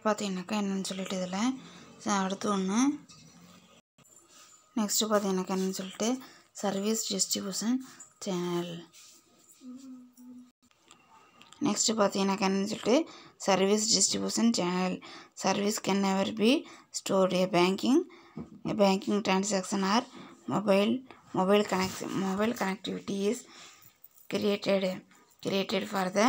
பார்த்தீங்கன்னாக்கா என்னென்னு சொல்லிட்டு இதில் அடுத்து ஒன்று நெக்ஸ்ட்டு பார்த்தீங்கன்னாக்கா என்னென்னு சொல்லிட்டு சர்வீஸ் டிஸ்ட்ரிபியூஷன் சேனல். நெக்ஸ்ட்டு பார்த்தீங்கன்னாக்கா என்னென்னு சொல்லிட்டு service distribution channel. Service can never be stored. A banking transaction or mobile connectivity is created for the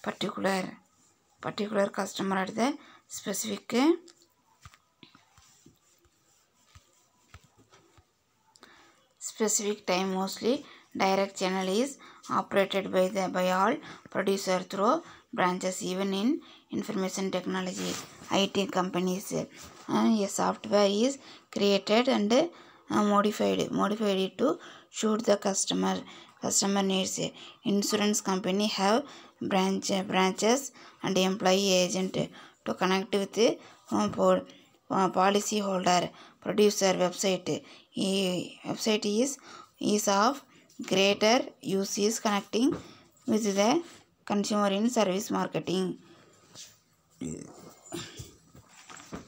particular customer at the specific time. Mostly direct channel is operated by all producer through branches. Even in information technology IT companies, a software is created and modified to suit the customer needs. Insurance company have branches and employee agent to connect with the policy holder. Producer website is of greater use is connecting with the consumer in service marketing.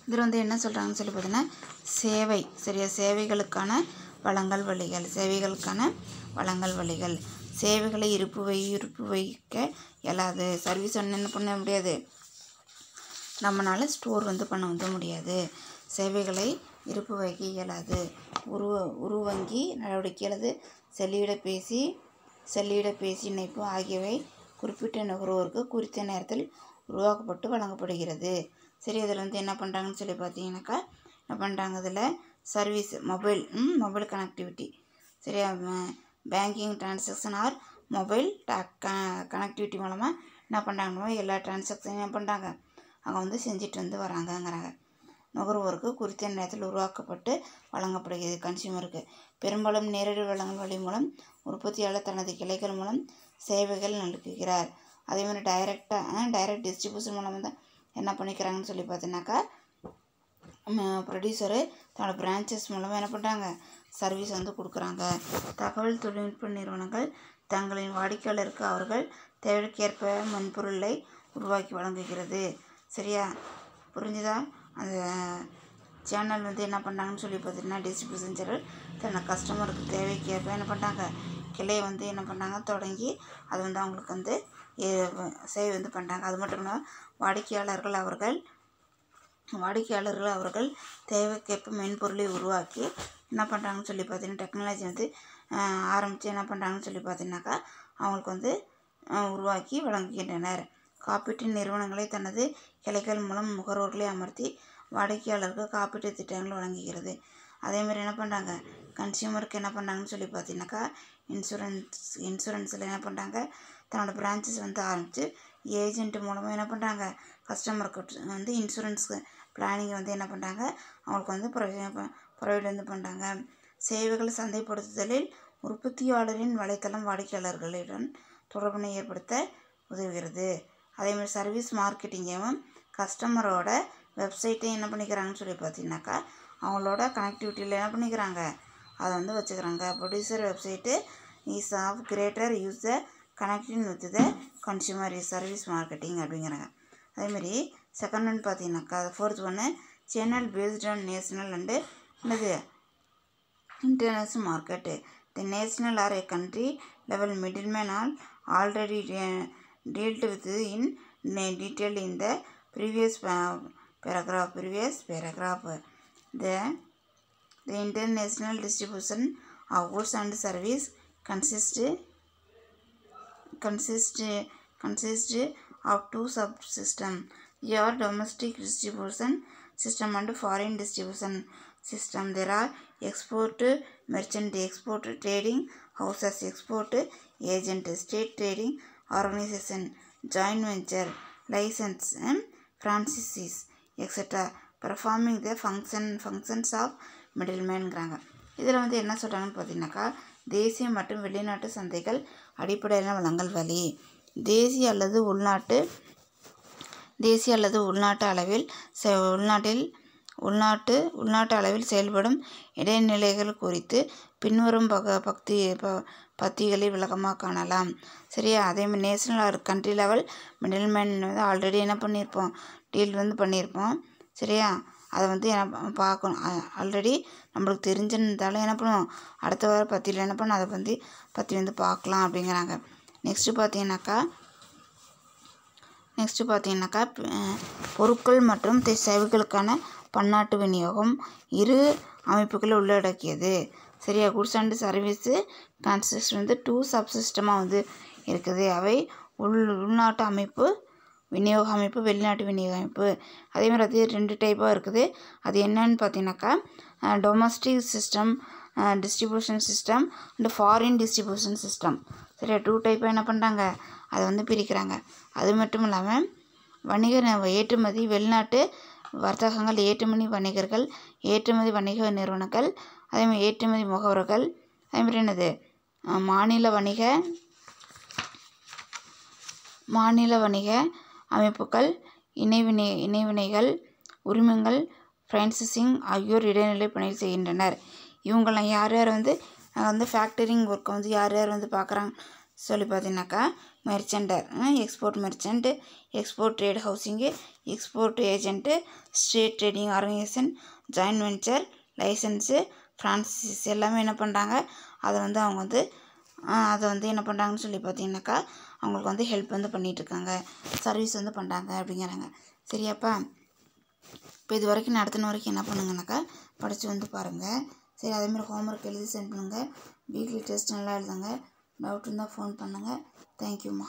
இதில் வந்து என்ன சொல்கிறாங்கன்னு சொல்லி பார்த்தீங்கன்னா சேவை சரியா சேவைகளுக்கான வளங்கள் வழிகள் சேவைகளை இருப்பு வைக்க இயலாது. சர்வீஸ் என்ன பண்ண முடியாது, நம்மளால் ஸ்டோர் வந்து பண்ண முடியாது. சேவைகளை இருப்பு வைக்க இயலாது. உருவங்கி நடவடிக்கை அல்லது செல்லிட பேசி இணைப்பு ஆகியவை குறிப்பிட்ட நுகர்வோருக்கு குறித்த நேரத்தில் உருவாக்கப்பட்டு வழங்கப்படுகிறது. சரி, இதில் வந்து என்ன பண்ணுறாங்கன்னு சொல்லி பார்த்தீங்கன்னாக்கா என்ன பண்ணுறாங்க, இதில் சர்வீஸ் மொபைல் கனெக்டிவிட்டி சரியா banking transaction or mobile connectivity மூலமாக என்ன பண்ணுறாங்கன்னா எல்லா டிரான்சாக்ஷனும் என்ன பண்ணுறாங்க அங்கே வந்து செஞ்சுட்டு வந்து வராங்கங்கிறாங்க. நுகர்வோருக்கு குறித்த நேரத்தில் உருவாக்கப்பட்டு வழங்கப்படுகிறது. கன்சியூமருக்கு பெரும்பாலும் நேரடி வழங்கல் வழி மூலம் உற்பத்தியாளர் தனது கிளைகள் மூலம் சேவைகள் நல்குகிறார். அதே மாதிரி டைரக்ட் டிஸ்ட்ரிபியூஷன் மூலம் தான் என்ன பண்ணிக்கிறாங்கன்னு சொல்லி பார்த்தீங்கன்னாக்கா ப்ரொடியூசரு தன்னோட பிரான்ச்சஸ் மூலமாக என்ன பண்ணுறாங்க சர்வீஸ் வந்து கொடுக்குறாங்க. தகவல் தொழில்நுட்ப நிறுவனங்கள் தங்களின் வாடிக்கையாளருக்கு அவர்கள் தேவைக்கேற்ப மென்பொருளை உருவாக்கி வழங்குகிறது. சரியா, புரிஞ்சுதா? அந்த சேனல் வந்து என்ன பண்ணுறாங்கன்னு சொல்லி பார்த்தீங்கன்னா டிஸ்ட்ரிபியூஷன் சேனல் தன்னோட கஸ்டமருக்கு தேவைக்கேற்ப என்ன பண்ணுறாங்க கிளையை வந்து என்ன பண்ணுறாங்க தொடங்கி அது வந்து அவங்களுக்கு வந்து சேவை வந்து பண்ணுறாங்க. அது மட்டும் இல்லாமல் வாடிக்கையாளர்கள் அவர்கள் தேவைக்கேற்ப மென்பொருளை உருவாக்கி என்ன பண்ணுறாங்கன்னு சொல்லி பார்த்தீங்கன்னா டெக்னாலஜி வந்து ஆரம்பித்து என்ன பண்ணுறாங்கன்னு சொல்லி பார்த்தீங்கன்னாக்கா அவங்களுக்கு வந்து உருவாக்கி வழங்குகின்றனர். காப்பீட்டு நிறுவனங்களை தனது கிளைகள் மூலம் நுகர்வோர்களை அமர்த்தி வாடிக்கையாளருக்கு காப்பீட்டு திட்டங்கள் வழங்குகிறது. அதேமாதிரி என்ன பண்ணுறாங்க கன்சியூமருக்கு என்ன பண்ணுறாங்கன்னு சொல்லி பார்த்தீங்கன்னாக்கா இன்சூரன்ஸில் என்ன பண்ணுறாங்க தன்னோட பிரான்ச்சஸ் வந்து ஆரம்பித்து ஏஜென்ட் மூலமாக என்ன பண்ணுறாங்க கஸ்டமருக்கு வந்து இன்சூரன்ஸ் பிளானிங்கை வந்து என்ன பண்ணுறாங்க அவங்களுக்கு வந்து ப்ரொவைட் வந்து பண்ணுறாங்க. சேவைகள் சந்தைப்படுத்துதலில் உற்பத்தியாளரின் வலைத்தளம் வாடிக்கையாளர்களுடன் தொடர்பினை ஏற்படுத்த உதவுகிறது. அதேமாதிரி சர்வீஸ் மார்க்கெட்டிங்கும் கஸ்டமரோட வெப்சைட்டை என்ன பண்ணிக்கிறாங்கன்னு சொல்லி பார்த்தீங்கன்னாக்கா அவங்களோட கனெக்டிவிட்டியில் என்ன பண்ணிக்கிறாங்க அதை வந்து வச்சுக்கிறாங்க. Producer website is of greater use the connecting with the consumer is service marketing அப்படிங்கிறாங்க. அதேமாதிரி செகண்ட் ஒன் பார்த்தீங்கன்னாக்கா ஃபோர்த் ஒன்று channel based on national and என்னது international market. The national are a country level middleman all already dealt with in detail in the previous paragraph. The international distribution of goods and service consists of two subsystems. Your domestic distribution system and foreign distribution system. There are export merchant, export trading houses, export agent, state trading organization, joint venture, license, franchisees, etc. performing the functions of middleman. இதில் வந்து என்ன சொல்கிறாங்கன்னு பார்த்தீங்கன்னாக்கா தேசிய மற்றும் வெளிநாட்டு சந்தைகள் அடிப்படையிலான வழங்கல் வழி. தேசிய அல்லது உள்நாட்டு அளவில் செயல்படும் இடைநிலைகள் குறித்து பின்வரும் பத்திகளில் விளக்கமாக காணலாம். சரியா, அதேமாதிரி national our country level middleman வந்து ஆல்ரெடி என்ன பண்ணியிருப்போம் டீல் வந்து பண்ணியிருப்போம். சரியா, அதை வந்து என்ன பார்க்கணும். ஆல்ரெடி நம்மளுக்கு தெரிஞ்சிருந்தாலும் என்ன பண்ணுவோம், அடுத்த வார பத்தியில் என்ன பண்ணணும், அதை பற்றி வந்து பார்க்கலாம் அப்படிங்கிறாங்க. நெக்ஸ்ட்டு பார்த்தீங்கன்னாக்கா பொருட்கள் மற்றும் சேவைகளுக்கான பன்னாட்டு விநியோகம் இரு அமைப்புகளை உள்ளடக்கியது. சரியா, குட்ஸ் அண்ட் சர்வீஸு கன்சிஸ்ட் வந்து 2 சப்சிஸ்டமாக வந்து இருக்குது. அவை உள்நாட்டு அமைப்பு, விநியோக அமைப்பு, வெளிநாட்டு விநியோக அமைப்பு. அதேமாதிரி அது 2 டைப்பாக இருக்குது. அது என்னன்னு பார்த்தீங்கன்னாக்கா domestic system, distribution system and foreign distribution system. சரியா, 2 டைப்பாக என்ன பண்ணுறாங்க, அதை வந்து பிரிக்கிறாங்க. அது மட்டும் இல்லாமல் வணிக ஏற்றுமதி, வெளிநாட்டு வர்த்தகங்கள், ஏற்றுமதி வணிகர்கள், ஏற்றுமதி வணிக நிறுவனங்கள், அதேமாதிரி ஏற்றுமதி முகவர்கள், அதேமாதிரி என்னது மாநில வணிக அமைப்புகள், இணைவினைகள், உரிமங்கள், ஃப்ரான்சைசிங் ஆகியோர் இடைநிலை பணி செய்கின்றனர். இவங்கெல்லாம் யார் வந்து ஃபேக்டரிங் ஒர்க்கை வந்து யார் வந்து பார்க்குறாங்க சொல்லி பார்த்தீங்கன்னாக்கா merchandiser, export merchant, export trade housing, export agent, state trading organisation, joint venture, licence, franchise எல்லாமே என்ன பண்ணுறாங்க, அதை வந்து என்ன பண்ணுறாங்கன்னு சொல்லி பார்த்தீங்கன்னாக்கா அவங்களுக்கு வந்து ஹெல்ப் வந்து பண்ணிகிட்ருக்காங்க, சர்வீஸ் வந்து பண்ணுறாங்க அப்படிங்கிறாங்க. சரியாப்பா, இப்போ இது வரைக்கும் நடத்தின வரைக்கும் என்ன பண்ணுங்கனாக்கா படித்து வந்து பாருங்கள். சரி, அதேமாதிரி ஹோம்ஒர்க் எழுதி சென்ட் பண்ணுங்கள். வீக்லி டெஸ்ட் நல்லா எழுதுங்க. டவுட் இருந்தால் ஃபோன் பண்ணுங்கள். தேங்க்யூம்மா.